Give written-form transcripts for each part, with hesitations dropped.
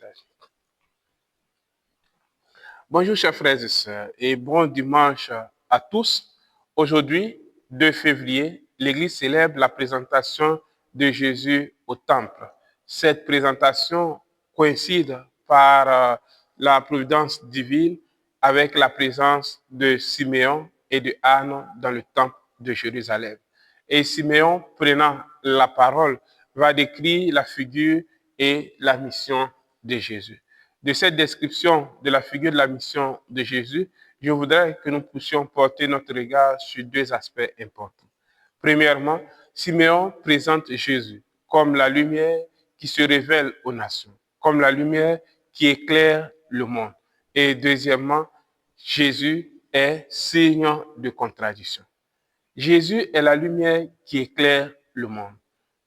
partage. Bonjour chers frères et sœurs et bon dimanche à tous. Aujourd'hui, 2 février, l'Église célèbre la présentation de Jésus au temple. Cette présentation coïncide par la providence divine avec la présence de Siméon et de Anne dans le temple de Jérusalem. Et Siméon, prenant la parole, va décrire la figure et la mission de Jésus. De cette description de la figure de la mission de Jésus, je voudrais que nous puissions porter notre regard sur 2 aspects importants. Premièrement, Siméon présente Jésus comme la lumière qui se révèle aux nations, comme la lumière qui éclaire le monde. Et deuxièmement, Jésus est signe de contradiction. Jésus est la lumière qui éclaire le monde.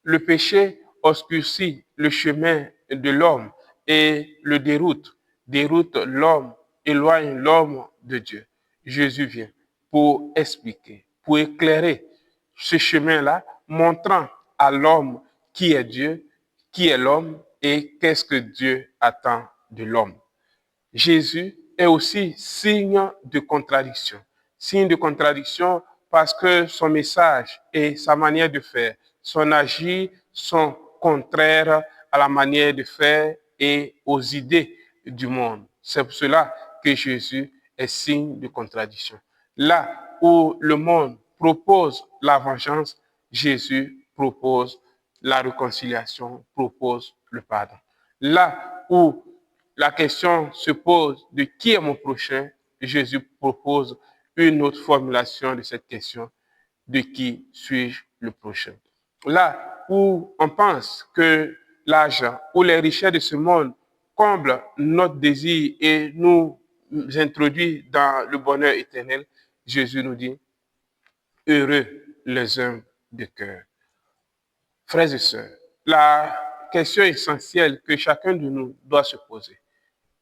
Le péché obscurcit le chemin de l'homme et le déroute l'homme, éloigne l'homme de Dieu. Jésus vient pour expliquer, pour éclairer ce chemin-là, montrant à l'homme qui est Dieu, qui est l'homme et qu'est-ce que Dieu attend de l'homme. Jésus est aussi signe de contradiction. Signe de contradiction parce que son message et sa manière de faire, son agir sont contraires à la manière de faire et aux idées du monde. C'est pour cela que Jésus est signe de contradiction. Là où le monde propose la vengeance, Jésus propose la réconciliation, propose le pardon. Là où la question se pose de qui est mon prochain, Jésus propose une autre formulation de cette question, de qui suis-je le prochain. Là où on pense que l'argent ou les richesses de ce monde comblent notre désir et nous introduit dans le bonheur éternel, Jésus nous dit, heureux les humbles de cœur. Frères et sœurs, la question essentielle que chacun de nous doit se poser,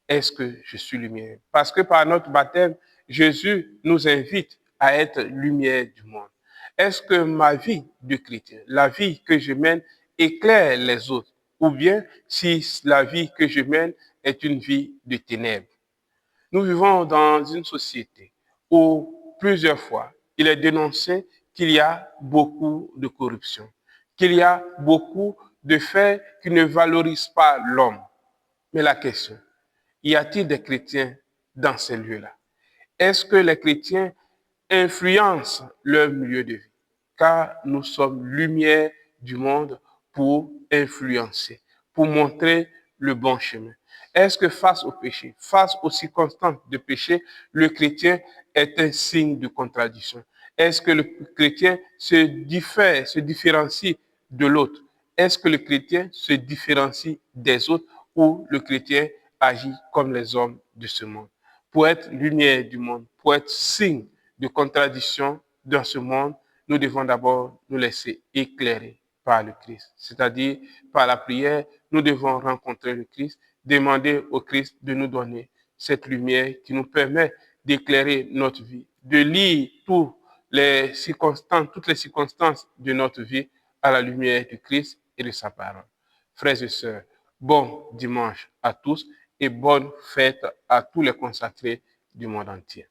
est-ce que je suis lumière? Parce que par notre baptême, Jésus nous invite à être lumière du monde. Est-ce que ma vie de chrétien, la vie que je mène, éclaire les autres? Ou bien si la vie que je mène est une vie de ténèbres? Nous vivons dans une société où plusieurs fois, il est dénoncé qu'il y a beaucoup de corruption, qu'il y a beaucoup de faits qui ne valorisent pas l'homme. Mais la question, y a-t-il des chrétiens dans ces lieux-là? Est-ce que les chrétiens influencent leur milieu de vie? Car nous sommes lumière du monde pour influencer, pour montrer le bon chemin. Est-ce que face au péché, face aux circonstances de péché, le chrétien est un signe de contradiction? Est-ce que le chrétien se différencie de l'autre? Est-ce que le chrétien se différencie des autres ou le chrétien agit comme les hommes de ce monde? Pour être lumière du monde, pour être signe de contradiction dans ce monde, nous devons d'abord nous laisser éclairer par le Christ. C'est-à-dire, par la prière, nous devons rencontrer le Christ, demander au Christ de nous donner cette lumière qui nous permet d'éclairer notre vie, de lire toutes les circonstances de notre vie à la lumière du Christ et de sa parole. Frères et sœurs, bon dimanche à tous et bonne fête à tous les consacrés du monde entier.